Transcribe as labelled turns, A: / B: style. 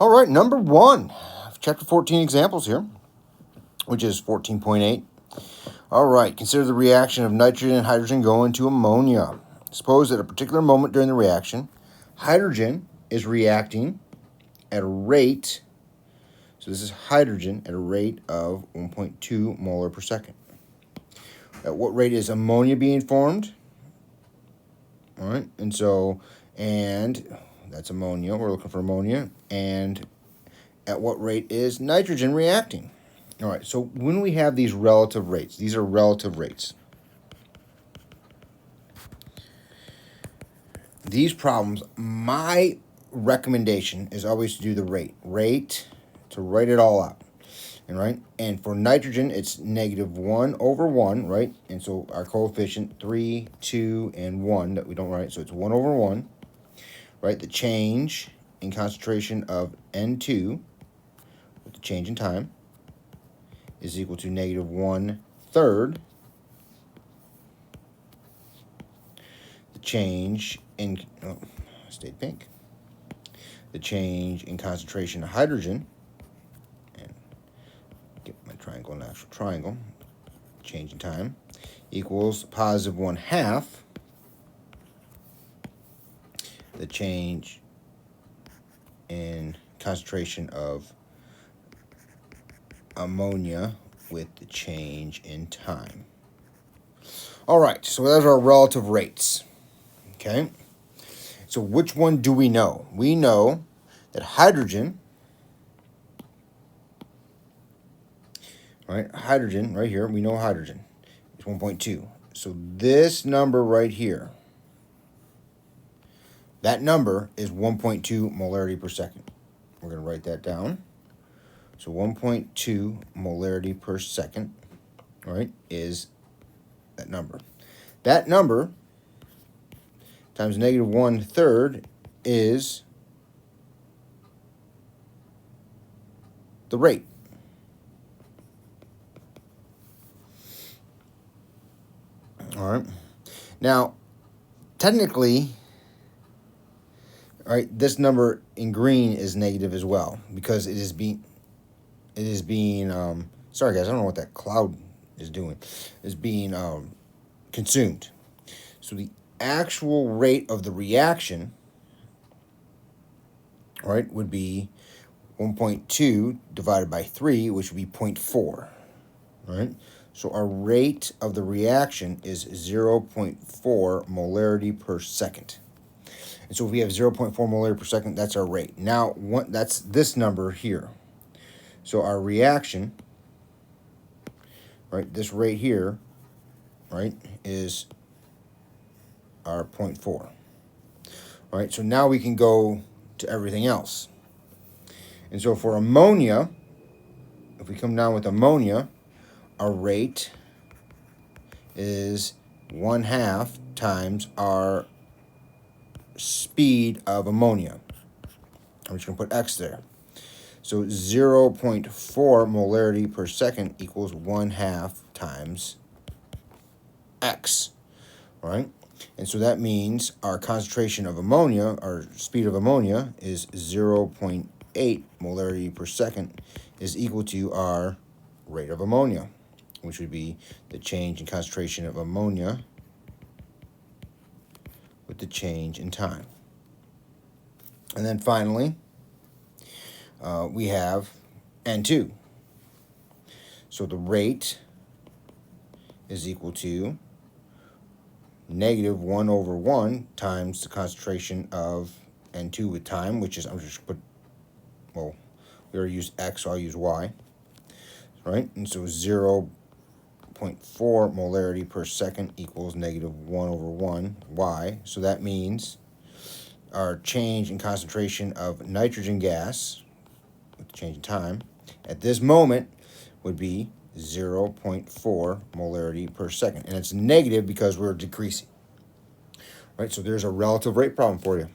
A: All right, number 1, chapter 14 examples here, which is 14.8. All right, consider the reaction of nitrogen and hydrogen going to ammonia. Suppose at a particular moment during the reaction, hydrogen is reacting at a rate, so this is hydrogen at a rate of 1.2 molar per second. At what rate is ammonia being formed? All right, and that's ammonia. We're looking for ammonia. And at what rate is nitrogen reacting? All right, so when we have these relative rates, these are relative rates. These problems, my recommendation is always to do the rate, to write it all out. And for nitrogen, it's -1/1, right? And so our coefficient 3, 2, and 1 that we don't write, so it's 1/1, right? The change in concentration of N2 with the change in time is equal to -1/3 the change in stayed pink. The change in concentration of hydrogen, and get my triangle, an actual triangle, change in time, equals +1/2 the change in concentration of ammonia with the change in time. All right, so those are our relative rates. Okay, so which one do we know? We know that hydrogen, right? Hydrogen, right here, we know hydrogen is 1.2. So this number right here, that number is 1.2 molarity per second. We're going to write that down. So 1.2 molarity per second, right, is that number. That number times -1/3 is the rate. All right. Now, technically, all right, this number in green is negative as well because it is being sorry guys, I don't know what that cloud is doing. Is being consumed. So the actual rate of the reaction, right, would be 1.2 divided by 3, which would be 0.4, right? So our rate of the reaction is 0.4 molarity per second. And so if we have 0.4 molarity per second, that's our rate. Now, that's this number here. So our reaction, right, this rate here, right, is our 0.4. All right, so now we can go to everything else. And so for ammonia, if we come down with ammonia, our rate is 1/2 times our speed of ammonia. I'm just going to put X there. So 0.4 molarity per second equals 1/2 times X, right? And so that means our concentration of ammonia, our speed of ammonia, is 0.8 molarity per second is equal to our rate of ammonia, which would be the change in concentration of ammonia with the change in time. And then finally, we have N2. So the rate is equal to -1/1 times the concentration of N2 with time, which is, I'm just put, well, we already used X, so I'll use Y, right? And so 0.4 molarity per second equals -1/1 Y. So that means our change in concentration of nitrogen gas with the change in time at this moment would be 0.4 molarity per second. And it's negative because we're decreasing. Right, so there's a relative rate problem for you.